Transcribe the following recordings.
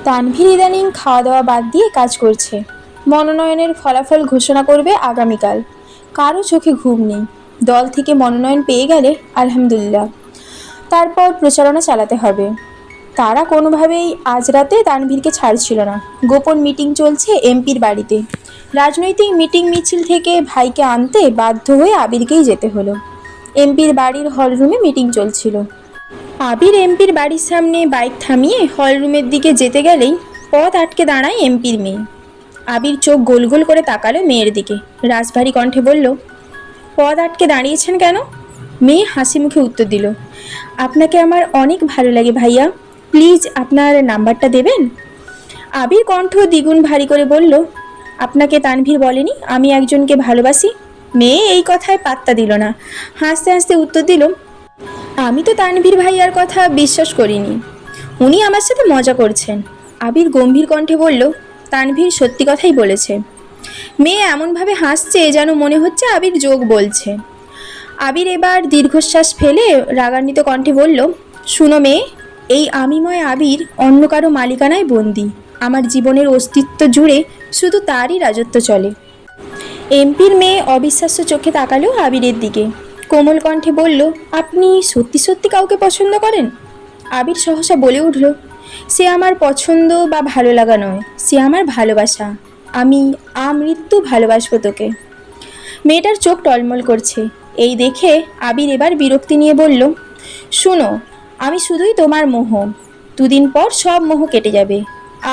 তানভীর ইদানিং খাওয়া দাওয়া বাদ দিয়ে কাজ করছে। মনোনয়নের ফলাফল ঘোষণা করবে আগামীকাল। কারো চোখে ঘুম নেই। দল থেকে মনোনয়ন পেয়ে গেলে আলহামদুলিল্লাহ, তারপর প্রচারণা চালাতে হবে। তারা কোনোভাবেই আজ রাতে তানভীরকে ছাড়ছিল না। গোপন মিটিং চলছে এমপির বাড়িতে। রাজনৈতিক মিটিং মিছিল থেকে ভাইকে আনতে বাধ্য হয়ে আবিরকেই যেতে হলো। এমপির বাড়ির হলরুমে মিটিং চলছিল। আবির এমপির বাড়ির সামনে বাইক থামিয়ে হলরুমের দিকে যেতে গেলেই পথ আটকে দাঁড়ায় এমপির মেয়ে। আবির চোখ গোল গোল করে তাকালো মেয়ের দিকে। রাজভারী কণ্ঠে বলল, পথ আটকে দাঁড়িয়েছেন কেন? মেয়ে হাসি মুখে উত্তর দিল, আপনাকে আমার অনেক ভালো লাগে ভাইয়া, প্লিজ আপনার নাম্বারটা দেবেন? আবির কণ্ঠ দ্বিগুণ ভারী করে বলল, আপনাকে তানভীর বলেনি আমি একজনকে ভালোবাসি? মেয়ে এই কথায় পাত্তা দিল না। হাসতে হাসতে উত্তর দিল, আমি তো তানভীর ভাইয়ার কথা বিশ্বাস করিনি, উনি আমার সাথে মজা করছেন। আবির গম্ভীর কণ্ঠে বলল, তানভীর সত্যি কথাই বলেছে। মেয়ে এমনভাবে হাসছে যেন মনে হচ্ছে আবির যোগ বলছে। আবির এবার দীর্ঘশ্বাস ফেলে রাগান্বিত কণ্ঠে বলল, শুনো মেয়ে, এই আমিময় আবির অন্য কারো মালিকানায় বন্দী। আমার জীবনের অস্তিত্ব জুড়ে শুধু তারই রাজত্ব চলে। এমপির মেয়ে অবিশ্বাস্য চোখে তাকালো আবিরের দিকে। কোমল কণ্ঠে বলল, আপনি সত্যি সত্যি কাউকে পছন্দ করেন? আবির সহসা বলে উঠল, সে আমার পছন্দ বা ভালো লাগা নয়, সে আমার ভালোবাসা। আমি আমৃত্যু ভালোবাসবো তোকে। মেয়েটার চোখ টলমল করছে। এই দেখে আবির এবার বিরক্তি নিয়ে বলল, শোনো, আমি শুধুই তোমার মোহ। দুদিন পর সব মোহ কেটে যাবে।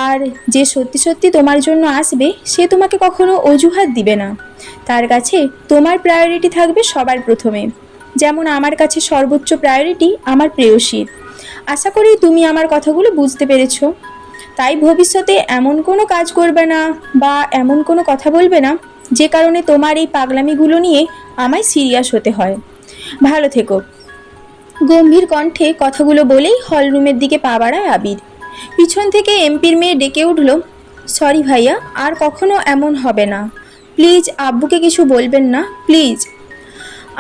আর যে সত্যি সত্যি তোমার জন্য আসবে সে তোমাকে কখনো অজুহাত দিবে না। তার কাছে তোমার প্রায়োরিটি থাকবে সবার প্রথমে, যেমন আমার কাছে সর্বোচ্চ প্রায়োরিটি আমার প্রেয়সীর। আশা করি তুমি আমার কথাগুলো বুঝতে পেরেছো। তাই ভবিষ্যতে এমন কোনো কাজ করবে না বা এমন কোনো কথা বলবে না যে কারণে তোমার এই পাগলামিগুলো নিয়ে আমায় সিরিয়াস হতে হয়। ভালো থেকো। গম্ভীর কণ্ঠে কথাগুলো বলেই হলরুমের দিকে পা বাড়ায় আবির। পিছন থেকে এমপির মেয়ে ডেকে উঠল, সরি ভাইয়া, আর কখনো এমন হবে না। প্লিজ আব্বুকে কিছু বলবেন না, প্লিজ।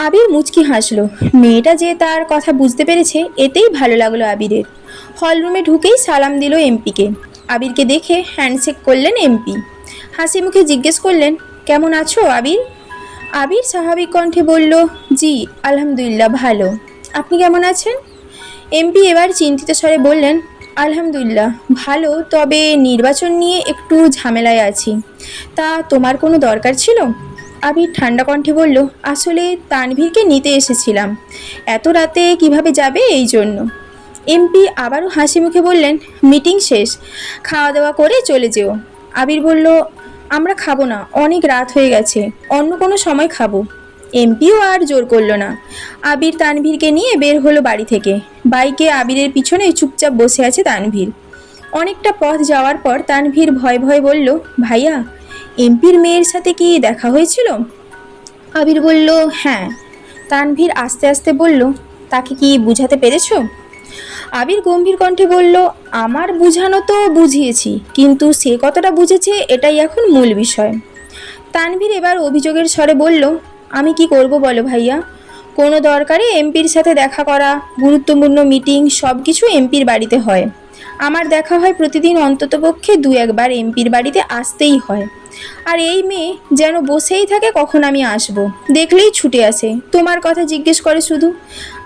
আবির মুচকি হাসলো। মেয়েটা যে তার কথা বুঝতে পেরেছে এতেই ভালো লাগলো আবিরের। হলরুমে ঢুকেই সালাম দিল এমপিকে। আবিরকে দেখে হ্যান্ডশেক করলেন এমপি। হাসি মুখে জিজ্ঞেস করলেন, কেমন আছো আবির? আবির স্বাভাবিক কণ্ঠে বলল, জি আলহামদুলিল্লাহ ভালো। আপনি কেমন আছেন? এমপি এবার চিন্তিত স্বরে বললেন, আলহামদুলিল্লাহ ভালো, তবে নির্বাচন নিয়ে একটু ঝামেলায় আছি। তা তোমার কোনো দরকার ছিল? আবির ঠান্ডা কণ্ঠে বলল, আসলে তানভীরকে নিতে এসেছিলাম, এত রাতে কিভাবে যাবে এই জন্য। এমপি আবারও হাসি মুখে বললেন, মিটিং শেষ, খাওয়া দাওয়া করে চলে যেও। আবির বলল, আমরা খাবো না, অনেক রাত হয়ে গেছে, অন্য কোনো সময় খাবো। এমপিও আর জোর করলো না। আবির তানভীরকে নিয়ে বের হলো বাড়ি থেকে। বাইকে আবিরের পিছনে চুপচাপ বসে আছে তানভীর। অনেকটা পথ যাওয়ার পর তানভীর ভয়ে ভয়ে বলল, ভাইয়া, এমপির মেয়ের সাথে কি দেখা হয়েছিল? আবির বলল, হ্যাঁ। তানভীর আস্তে আস্তে বলল, তাকে কি বুঝাতে পেরেছো? আবির গম্ভীর কণ্ঠে বলল, আমার বুঝানো তো বুঝিয়েছি, কিন্তু সে কতটা বুঝেছে এটাই এখন মূল বিষয়। তানভীর এবার অভিযোগের স্বরে বলল, আমি কি করব বলো ভাইয়া? কোনো দরকারে এমপির সাথে দেখা করা, গুরুত্বপূর্ণ মিটিং সব কিছু এমপির বাড়িতে হয়। আমার দেখা হয় প্রতিদিন, অন্ততপক্ষে 2-1 বার এমপির বাড়িতে আসতেই হয়। আর এই মেয়ে যেন বসেই থাকে কখন আমি আসব, দেখলেই ছুটে আসে, তোমার কথা জিজ্ঞেস করে শুধু।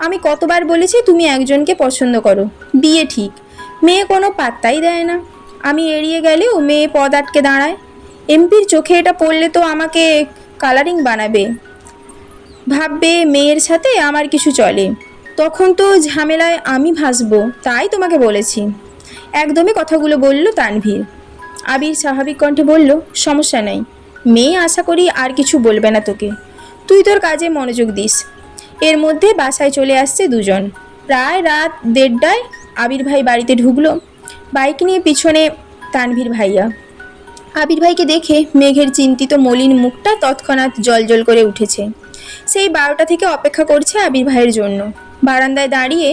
আমি কতবার বলেছি তুমি একজনকে পছন্দ করো, বিয়ে ঠিক। মেয়ে কোনো পাত্তাই দেয় না। আমি এড়িয়ে গেলেও মেয়ে পদ আটকে দাঁড়ায়। এমপির চোখে এটা পড়লে তো আমাকে কালারিং বানাবে, ভাববে মেয়ের সাথে আমার কিছু চলে, তখন তো ঝামেলায় আমি ভাসবো। তাই তোমাকে বলেছি। একদমই কথাগুলো বলল তানভীর। আবির স্বাভাবিক কণ্ঠে বলল, সমস্যা নেই মেয়ে, আশা করি আর কিছু বলবে না তোকে, তুই তোর কাজে মনোযোগ দিস। এর মধ্যে বাসায় চলে আসছে দুজন। প্রায় রাত 1:30টায় আবির ভাই বাড়িতে ঢুকলো, বাইক নিয়ে পিছনে তানভীর ভাইয়া। আবির ভাইকে দেখে মেঘের চিন্তিত মলিন মুখটা তৎক্ষণাৎ জলজল করে উঠেছে। সেই 12টা থেকে অপেক্ষা করছে আবির ভাইয়ের জন্য। বারান্দায় দাঁড়িয়ে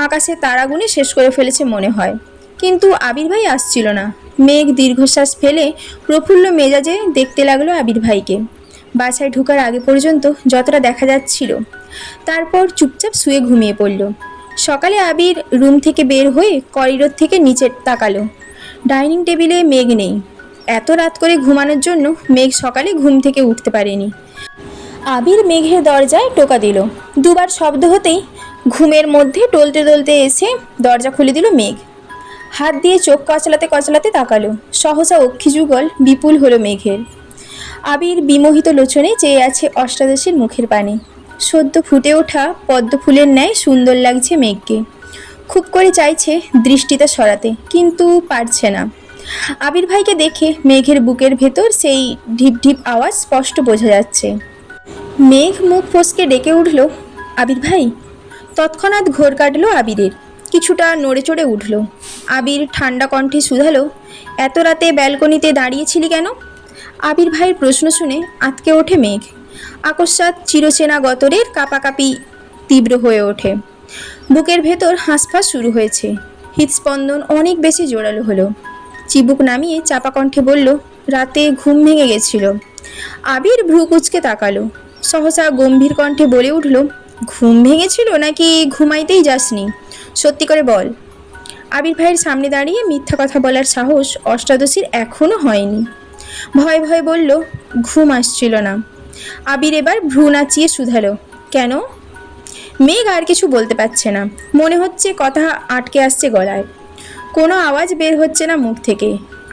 আকাশের তারা গুনে শেষ করে ফেলেছে মনে হয়, কিন্তু আবির ভাই আসছিল না। মেঘ দীর্ঘশ্বাস ফেলে প্রফুল্ল মেজাজে দেখতে লাগলো আবির ভাইকে। বাসায় ঢোকার আগে পর্যন্ত যতটা দেখা যাচ্ছিল, তারপর চুপচাপ শুয়ে ঘুমিয়ে পড়ল। সকালে আবির রুম থেকে বের হয়ে করিডোর থেকে নিচে তাকালো। ডাইনিং টেবিলে মেঘ নেই। এত রাত করে ঘুমানোর জন্য মেঘ সকালে ঘুম থেকে উঠতে পারেনি। আবির মেঘের দরজায় টোকা দিল। দুবার শব্দ হতেই ঘুমের মধ্যে টলতে টলতে এসে দরজা খুলে দিল মেঘ। হাত দিয়ে চোখ কচলাতে কচলাতে তাকালো। সহসা অক্ষিযুগল বিপুল হলো মেঘের। আবির বিমোহিত লোচনে চেয়ে আছে অষ্টাদশীর মুখের পানে। সদ্য ফুটে ওঠা পদ্ম ফুলের ন্যায় সুন্দর লাগছে মেঘকে। খুব করে চাইছে দৃষ্টিটা সরাতে, কিন্তু পারছে না। আবির ভাইকে দেখে মেঘের বুকের ভেতর সেই ঢিপ ঢিপ আওয়াজ স্পষ্ট বোঝা যাচ্ছে। মেঘ মুখ ফসকে ডেকে উঠল, আবির ভাই। তৎক্ষণাৎ ঘোর কাটল আবিরের। কিছুটা নড়ে চড়ে উঠল। আবির ঠান্ডা কণ্ঠে শুধালো, এত রাতে ব্যালকনিতে দাঁড়িয়েছিলি কেন? আবির ভাইয়ের প্রশ্ন শুনে আঁতকে ওঠে মেঘ। আকস্মাৎ চিরচেনা গতরের কাঁপাকাঁপি তীব্র হয়ে ওঠে। বুকের ভেতর হাঁসফাঁস শুরু হয়েছে। হৃদস্পন্দন অনেক বেশি জোরালো হলো। চিবুক নামিয়ে চাপা কণ্ঠে বলল, রাতে ঘুম ভেঙে গেছিল। আবির ভ্রু কুঁচকে তাকালো। সহসা গম্ভীর কণ্ঠে বলে উঠল, ঘুম ভেঙেছিল নাকি ঘুমাইতেই যাসনি? সত্যি করে বল। আবির ভাইয়ের সামনে দাঁড়িয়ে মিথ্যা কথা বলার সাহস অষ্টাদশীর এখনও হয়নি। ভয়ে ভয়ে বলল, ঘুম আসছিল না। আবির এবার ভ্রু নাচিয়ে শুধালো, কেন? মেঘ আর কিছু বলতে পারছে না। মনে হচ্ছে কথা আটকে আসছে গলায়। কোনো আওয়াজ বের হচ্ছে না মুখ থেকে।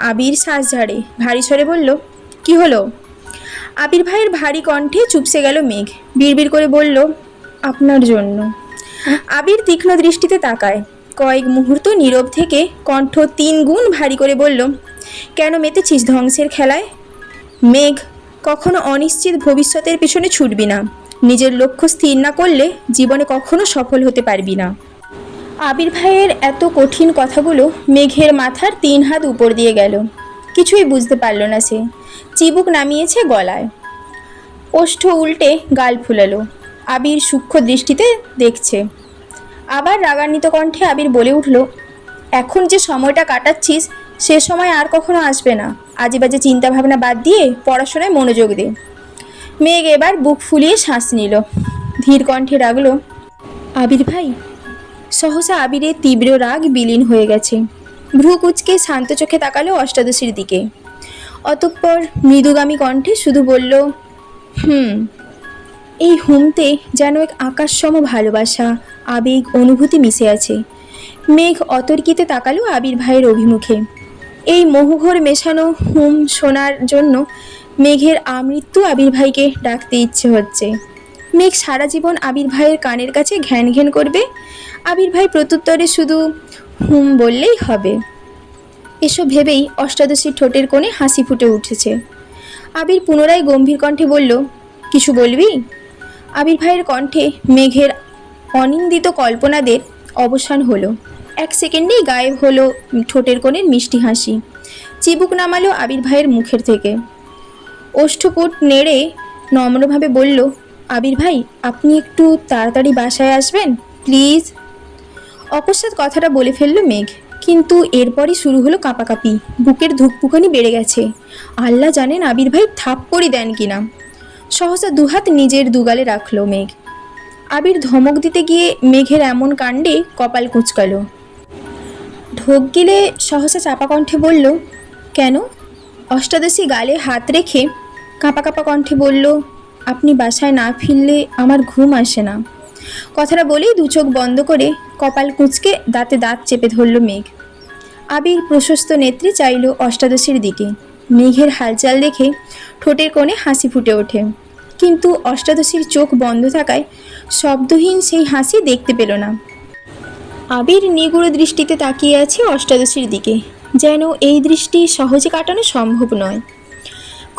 আবির শ্বাস ঝাড়ে ভারী স্বরে বলল, কি হলো? আবির ভাইয়ের ভারী কণ্ঠে চুপসে গেল মেঘ। বিড়বিড় করে বলল, আপনার জন্য। আবির তীক্ষ্ণ দৃষ্টিতে তাকায়। কয়েক মুহূর্ত নীরব থেকে কণ্ঠ 3 গুণ ভারী করে বলল, কেন মেতেছিস ধ্বংসের খেলায়? মেঘ, কখনো অনিশ্চিত ভবিষ্যতের পেছনে ছুটবি না। নিজের লক্ষ্য স্থির না করলে জীবনে কখনো সফল হতে পারবি না। আবির ভাইয়ের এত কঠিন কথাগুলো মেঘের মাথার 3 হাত উপর দিয়ে গেল। কিছুই বুঝতে পারল না সে। চিবুক নামিয়েছে গলায়। ওষ্ঠ উল্টে গাল ফুলালো। আবির সূক্ষ্ম দৃষ্টিতে দেখছে। আবার রাগান্বিত কণ্ঠে আবির বলে উঠল, এখন যে সময়টা কাটাচ্ছিস সে সময় আর কখনো আসবে না। আজে বাজে চিন্তাভাবনা বাদ দিয়ে পড়াশোনায় মনোযোগ দে। মেঘ এবার বুক ফুলিয়ে শ্বাস নিল। ধীর কণ্ঠে রাগল, আবির ভাই। সহসা আবিরের তীব্র রাগ বিলীন হয়ে গেছে। ভ্রু কুঁচকে শান্ত চোখে তাকালো অষ্টাদশীর দিকে। অতঃপর মৃদুগামী কণ্ঠে শুধু বলল, এই হুমতে যেন এক আকাশসম ভালোবাসা, আবেগ, অনুভূতি মিশে আছে। মেঘ অতর্কিতে তাকালো আবির ভাইয়ের অভিমুখে। এই মোহঘোর মেশানো হুম শোনার জন্য মেঘের আমৃত্যু আবির ভাইকে ডাকতে ইচ্ছে হচ্ছে। মেঘ সারা জীবন আবির ভাইয়ের কানের কাছে ঘ্যান ঘ্যান করবে। আবির ভাই প্রত্যুত্তরে শুধু হুম বললেই হবে। এসব ভেবেই অষ্টাদশীর ঠোঁটের কোণে হাসি ফুটে উঠেছে। আবির পুনরায় গম্ভীর কণ্ঠে বলল, কিছু বলবি? আবির ভাইয়ের কণ্ঠে মেঘের অনিন্দিত কল্পনাদের অবসান হলো। 1 সেকেন্ডেই গায়েব হলো ঠোঁটের কোণের মিষ্টি হাসি। চিবুক নামালো আবির ভাইয়ের মুখের থেকে। ওষ্ঠপুট নেড়ে নম্রভাবে বলল, আবির ভাই, আপনি একটু তাড়াতাড়ি বাসায় আসবেন প্লিজ। অকস্মাৎ কথাটা বলে ফেলল মেঘ, কিন্তু এরপরই শুরু হলো কাঁপাকাঁপি। বুকের ধুকপুকানি বেড়ে গেছে। আল্লাহ জানেন আবির ভাই থাপ্পড়ি দেন কিনা। সহসা দুহাত নিজের দুগালে রাখলো মেঘ। আবির ধমক দিতে গিয়ে মেঘের এমন কাণ্ডে কপাল কুঁচকালো। ঢোক গিলে সহসা চাপা কণ্ঠে বলল, কেন? অষ্টাদশী গালে হাত রেখে কাঁপা কাঁপা কণ্ঠে বলল, আপনি বাসায় না ফিরলে আমার ঘুম আসে না। কথাটা বলেই 2 চোখ বন্ধ করে কপাল কুঁচকে দাঁতে দাঁত চেপে ধরল মেঘ। আবির প্রশস্ত নেত্রে চাইল অষ্টাদশীর দিকে। মেঘের হালচাল দেখে ঠোঁটের কোণে হাসি ফুটে ওঠে, কিন্তু অষ্টাদশীর চোখ বন্ধ থাকায় শব্দহীন সেই হাসি দেখতে পেল না। আবির নিগুড় দৃষ্টিতে তাকিয়ে আছে অষ্টাদশীর দিকে, যেন এই দৃষ্টি সহজে কাটানো সম্ভব নয়।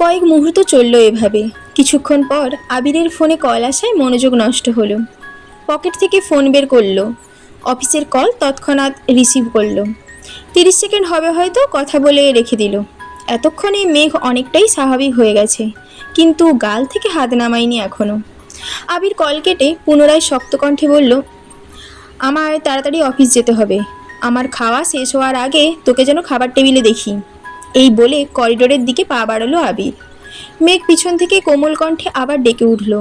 কয়েক মুহূর্ত চলল এভাবে। কিছুক্ষণ পর আবিরের ফোনে কল আসায় মনোযোগ নষ্ট হলো। পকেট থেকে ফোন বের করলো। অফিসের কল তৎক্ষণাৎ রিসিভ করলো। 30 সেকেন্ড হবে হয়তো, কথা বলে রেখে দিল। এতক্ষণে মেঘ অনেকটাই স্বাভাবিক হয়ে গেছে, কিন্তু গাল থেকে হাত নামায়নি এখনও। আবির কল কেটে পুনরায় শক্ত কণ্ঠে বলল, আমায় তাড়াতাড়ি অফিস যেতে হবে। আমার খাওয়া শেষ হওয়ার আগে তোকে যেন খাবার টেবিলে দেখি। এই বলে করিডোরের দিকে পা বাড়ালো আবির। মেঘ পিছন থেকে কোমল কণ্ঠে আবার ডেকে উঠল,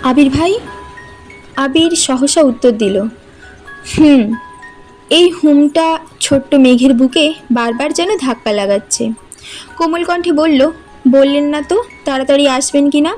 আবির ভাই। আবির সহসা উত্তর দিল, এই হুমটা ছোট্ট মেঘের বুকে বারবার যেন ধাক্কা লাগাচ্ছে। কোমল কণ্ঠে বলল, বললেন না তো তাড়াতাড়ি আসবেন কি না?